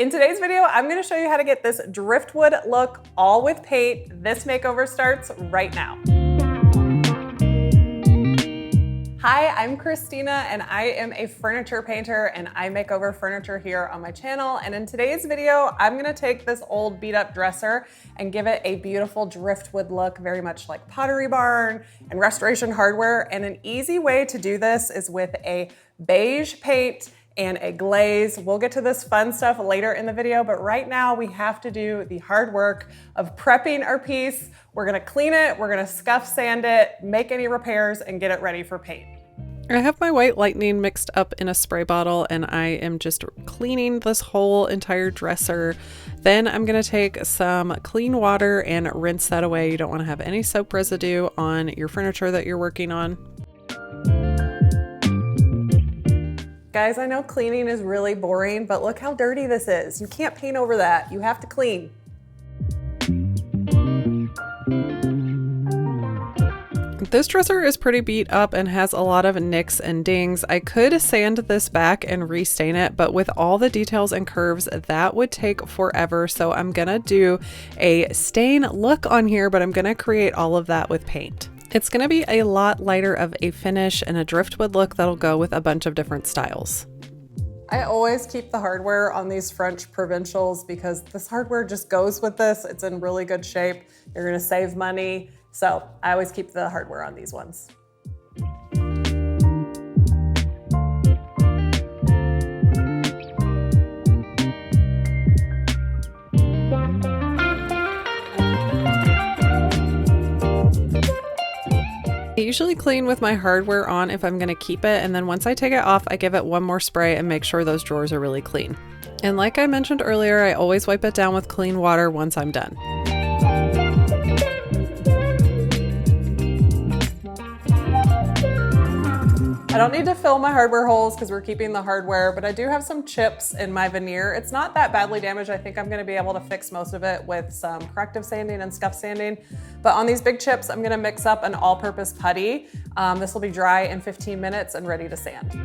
In today's video, I'm going to show you how to get this driftwood look all with paint. This makeover starts right now. Hi, I'm Christina and I am a furniture painter and I make over furniture here on my channel. And in today's video, I'm going to take this old beat up dresser and give it a beautiful driftwood look, very much like Pottery Barn and Restoration Hardware. And an easy way to do this is with a beige paint and a glaze. We'll get to this fun stuff later in the video, but right now we have to do the hard work of prepping our piece. We're gonna clean it, we're gonna scuff sand it, make any repairs, and get it ready for paint. I have my white lightning mixed up in a spray bottle and I am just cleaning this whole entire dresser. Then I'm gonna take some clean water and rinse that away. You don't wanna have any soap residue on your furniture that you're working on. Guys, I know cleaning is really boring, but look how dirty this is. You can't paint over that. You have to clean. This dresser is pretty beat up and has a lot of nicks and dings. I could sand this back and restain it, but with all the details and curves, that would take forever. So I'm gonna do a stain look on here, but I'm gonna create all of that with paint. It's going to be a lot lighter of a finish and a driftwood look that'll go with a bunch of different styles. I always keep the hardware on these French provincials because this hardware just goes with this. It's in really good shape. You're going to save money. So I always keep the hardware on these ones. I usually clean with my hardware on if I'm going to keep it, and then once I take it off, I give it one more spray and make sure those drawers are really clean. And like I mentioned earlier, I always wipe it down with clean water once I'm done. I don't need to fill my hardware holes because we're keeping the hardware, but I do have some chips in my veneer. It's not that badly damaged. I think I'm going to be able to fix most of it with some corrective sanding and scuff sanding. But on these big chips, I'm going to mix up an all-purpose putty. This will be dry in 15 minutes and ready to sand.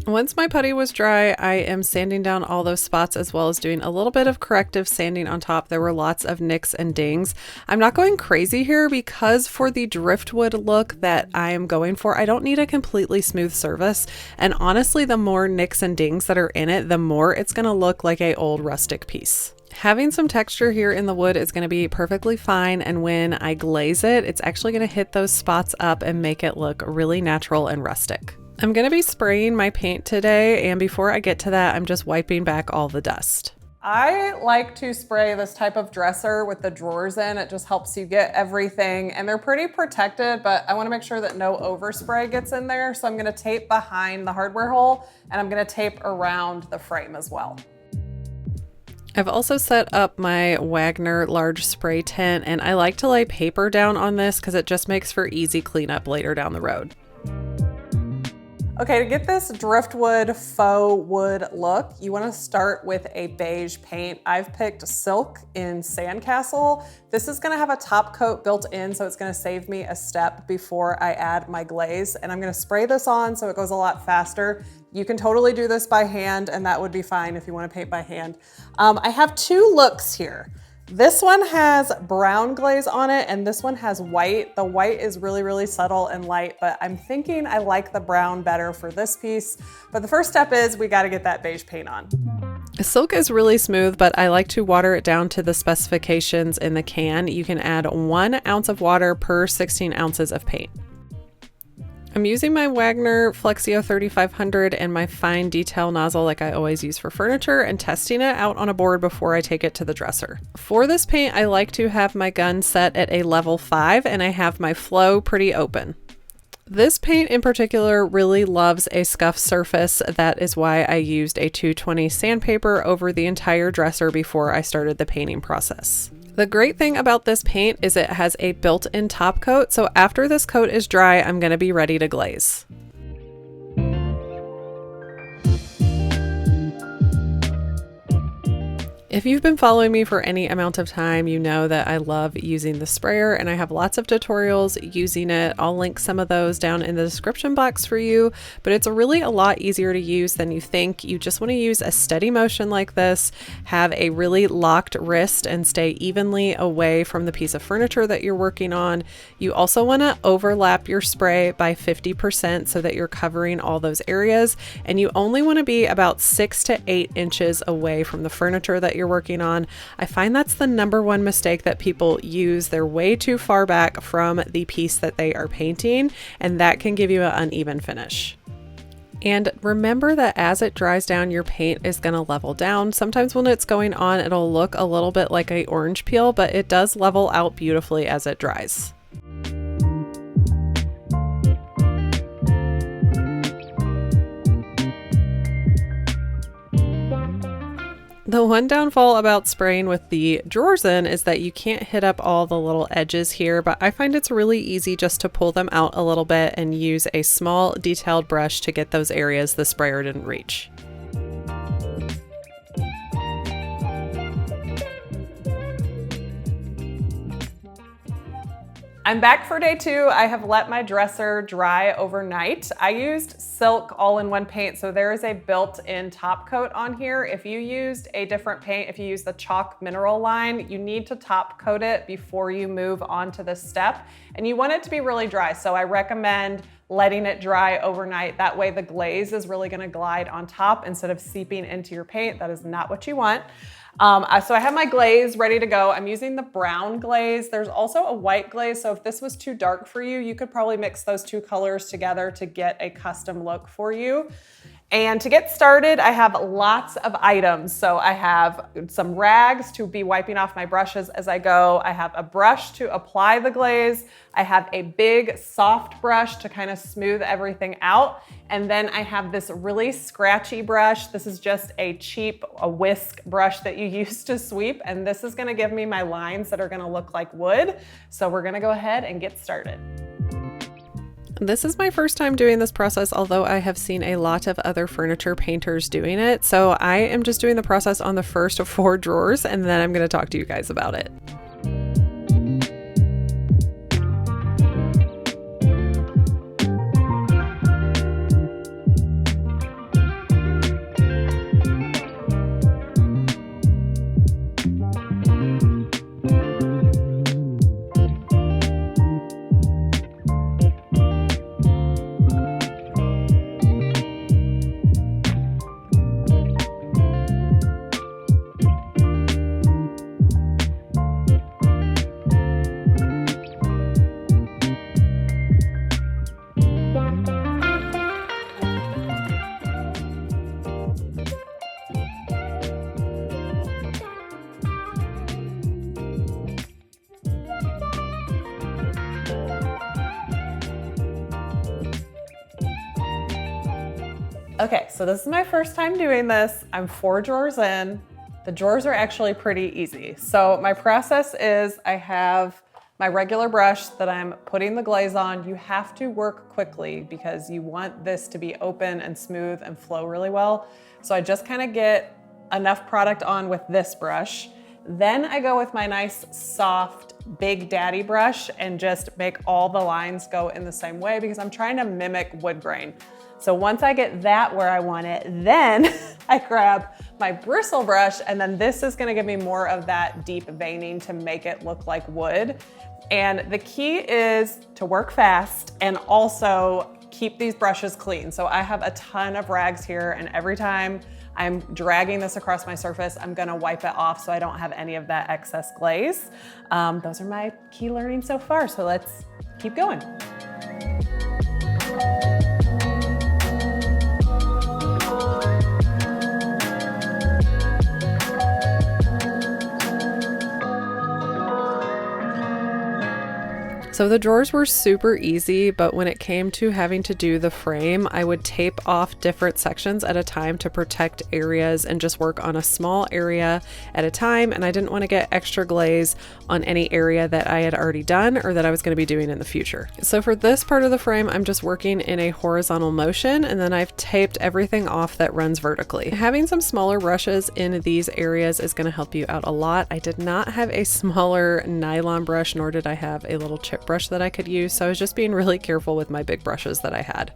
Once my putty was dry, I am sanding down all those spots as well as doing a little bit of corrective sanding on top. There were lots of nicks and dings. I'm not going crazy here because for the driftwood look that I am going for, I don't need a completely smooth surface. And honestly, the more nicks and dings that are in it, the more it's going to look like an old rustic piece. Having some texture here in the wood is going to be perfectly fine, and when I glaze it, it's actually going to hit those spots up and make it look really natural and rustic. I'm going to be spraying my paint today, and before I get to that, I'm just wiping back all the dust. I like to spray this type of dresser with the drawers in. It just helps you get everything, and they're pretty protected, but I want to make sure that no overspray gets in there. So I'm going to tape behind the hardware hole, and I'm going to tape around the frame as well. I've also set up my Wagner large spray tent, and I like to lay paper down on this because it just makes for easy cleanup later down the road. Okay, to get this driftwood faux wood look, you want to start with a beige paint. I've picked Silk in Sandcastle. This is going to have a top coat built in, so it's going to save me a step before I add my glaze. And I'm going to spray this on so it goes a lot faster. You can totally do this by hand, and that would be fine if you want to paint by hand. I have two looks here. This one has brown glaze on it and this one has white. The white is really, really subtle and light, but I'm thinking I like the brown better for this piece. But the first step is we got to get that beige paint on. Silk is really smooth, but I like to water it down to the specifications in the can. You can add 1 ounce of water per 16 ounces of paint. I'm using my Wagner Flexio 3500 and my fine detail nozzle like I always use for furniture and testing it out on a board before I take it to the dresser. For this paint, I like to have my gun set at a level 5 and I have my flow pretty open. This paint in particular really loves a scuff surface. That is why I used a 220 sandpaper over the entire dresser before I started the painting process. The great thing about this paint is it has a built-in top coat, so after this coat is dry, I'm going to be ready to glaze. If you've been following me for any amount of time, you know that I love using the sprayer and I have lots of tutorials using it. I'll link some of those down in the description box for you, but it's really a lot easier to use than you think. You just want to use a steady motion like this, have a really locked wrist and stay evenly away from the piece of furniture that you're working on. You also want to overlap your spray by 50% so that you're covering all those areas, and you only want to be about 6 to 8 inches away from the furniture that you're working on. I find that's the number one mistake that people use. They're way too far back from the piece that they are painting, and that can give you an uneven finish. And remember that as it dries down, your paint is going to level down. Sometimes when it's going on, it'll look a little bit like an orange peel, but it does level out beautifully as it dries. The one downfall about spraying with the drawers in is that you can't hit up all the little edges here, but I find it's really easy just to pull them out a little bit and use a small detailed brush to get those areas the sprayer didn't reach. I'm back for day 2. I have let my dresser dry overnight. I used Silk all-in-one paint, so there is a built-in top coat on here. If you used a different paint, if you use the chalk mineral line, you need to top coat it before you move on to this step, and you want it to be really dry. So I recommend letting it dry overnight. That way the glaze is really gonna glide on top instead of seeping into your paint. That is not what you want. So I have my glaze ready to go. I'm using the brown glaze. There's also a white glaze, so if this was too dark for you, you could probably mix those two colors together to get a custom look for you. And to get started, I have lots of items. So I have some rags to be wiping off my brushes as I go. I have a brush to apply the glaze. I have a big soft brush to kind of smooth everything out. And then I have this really scratchy brush. This is just a cheap whisk brush that you use to sweep. And this is gonna give me my lines that are gonna look like wood. So we're gonna go ahead and get started. This is my first time doing this process, although I have seen a lot of other furniture painters doing it. So I am just doing the process on the first of 4 drawers, and then I'm going to talk to you guys about it. Okay, so this is my first time doing this. I'm 4 drawers in. The drawers are actually pretty easy. So my process is I have my regular brush that I'm putting the glaze on. You have to work quickly because you want this to be open and smooth and flow really well. So I just kind of get enough product on with this brush. Then I go with my nice soft Big Daddy brush and just make all the lines go in the same way because I'm trying to mimic wood grain. So once I get that where I want it, then I grab my bristle brush, and then this is gonna give me more of that deep veining to make it look like wood. And the key is to work fast and also keep these brushes clean. So I have a ton of rags here, and every time I'm dragging this across my surface, I'm gonna wipe it off so I don't have any of that excess glaze. Those are my key learnings so far, so let's keep going. So the drawers were super easy, but when it came to having to do the frame, I would tape off different sections at a time to protect areas and just work on a small area at a time. And I didn't want to get extra glaze on any area that I had already done or that I was going to be doing in the future. So for this part of the frame, I'm just working in a horizontal motion, and then I've taped everything off that runs vertically. Having some smaller brushes in these areas is going to help you out a lot. I did not have a smaller nylon brush, nor did I have a little chip brush that I could use, so I was just being really careful with my big brushes that I had.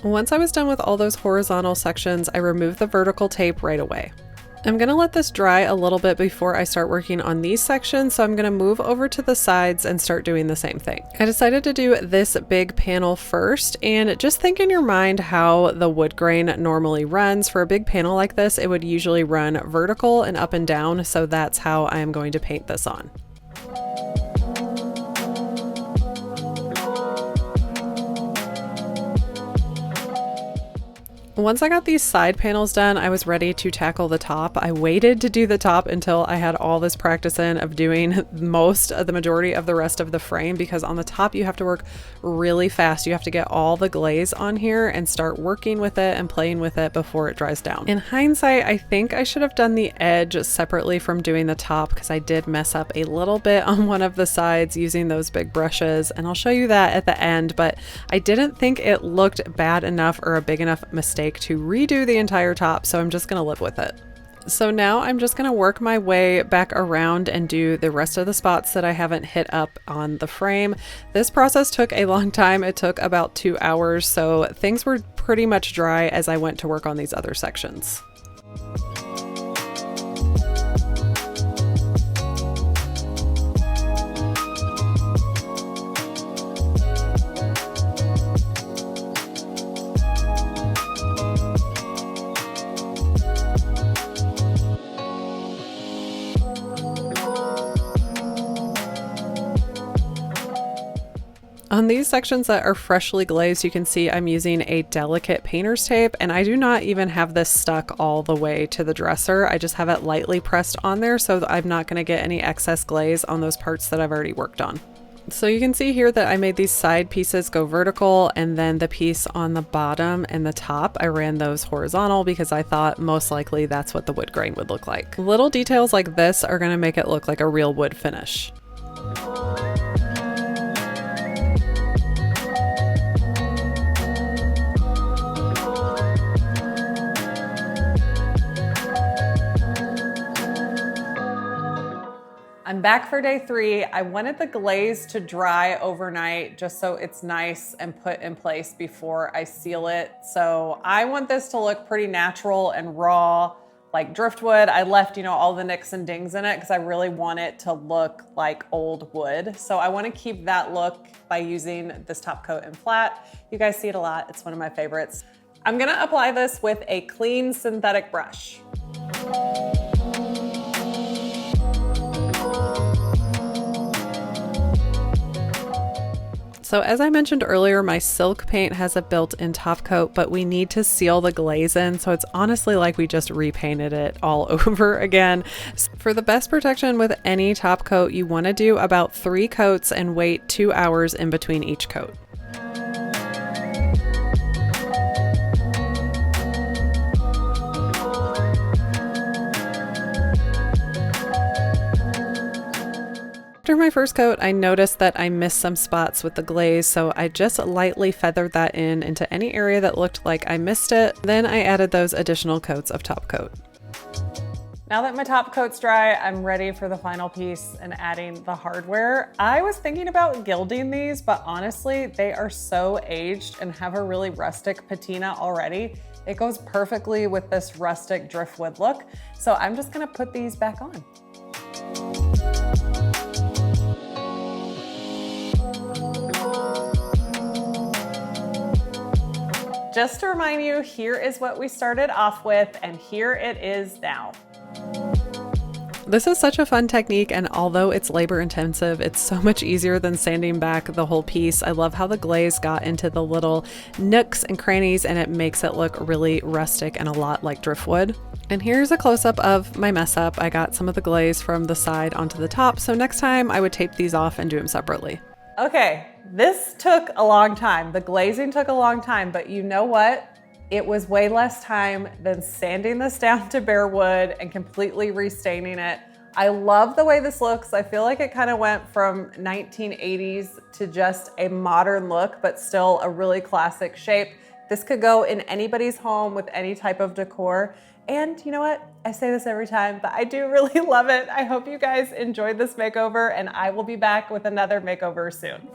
Once I was done with all those horizontal sections, I removed the vertical tape right away. I'm gonna let this dry a little bit before I start working on these sections, so I'm gonna move over to the sides and start doing the same thing. I decided to do this big panel first, and just think in your mind how the wood grain normally runs. For a big panel like this, it would usually run vertical and up and down, so that's how I am going to paint this on. Once I got these side panels done, I was ready to tackle the top. I waited to do the top until I had all this practice in of doing the majority of the rest of the frame, because on the top you have to work really fast. You have to get all the glaze on here and start working with it and playing with it before it dries down. In hindsight, I think I should have done the edge separately from doing the top, because I did mess up a little bit on one of the sides using those big brushes, and I'll show you that at the end, but I didn't think it looked bad enough or a big enough mistake to redo the entire top, so I'm just gonna live with it. So now I'm just gonna work my way back around and do the rest of the spots that I haven't hit up on the frame. This process took a long time. It took about 2 hours, so things were pretty much dry as I went to work on these other sections. On these sections that are freshly glazed, you can see I'm using a delicate painter's tape, and I do not even have this stuck all the way to the dresser. I just have it lightly pressed on there so that I'm not going to get any excess glaze on those parts that I've already worked on. So you can see here that I made these side pieces go vertical, and then the piece on the bottom and the top, I ran those horizontal because I thought most likely that's what the wood grain would look like. Little details like this are going to make it look like a real wood finish. I'm back for day 3. I wanted the glaze to dry overnight just so it's nice and put in place before I seal it. So I want this to look pretty natural and raw, like driftwood. I left, all the nicks and dings in it because I really want it to look like old wood. So I want to keep that look by using this top coat in flat. You guys see it a lot. It's one of my favorites. I'm gonna apply this with a clean synthetic brush. So as I mentioned earlier, my silk paint has a built-in top coat, but we need to seal the glaze in, so it's honestly like we just repainted it all over again. For the best protection with any top coat, you want to do about 3 coats and wait 2 hours in between each coat. After my first coat, I noticed that I missed some spots with the glaze, so I just lightly feathered that into any area that looked like I missed it. Then I added those additional coats of top coat. Now that my top coat's dry, I'm ready for the final piece and adding the hardware. I was thinking about gilding these, but honestly, they are so aged and have a really rustic patina already. It goes perfectly with this rustic driftwood look. So I'm just gonna put these back on. Just to remind you, here is what we started off with, and here it is now. This is such a fun technique, and although it's labor intensive, it's so much easier than sanding back the whole piece. I love how the glaze got into the little nooks and crannies, and it makes it look really rustic and a lot like driftwood. And here's a close-up of my mess up. I got some of the glaze from the side onto the top, so next time I would tape these off and do them separately. Okay, this took a long time. The glazing took a long time, but you know what? It was way less time than sanding this down to bare wood and completely restaining it. I love the way this looks. I feel like it kind of went from 1980s to just a modern look, but still a really classic shape. This could go in anybody's home with any type of decor. And you know what? I say this every time, but I do really love it. I hope you guys enjoyed this makeover, and I will be back with another makeover soon.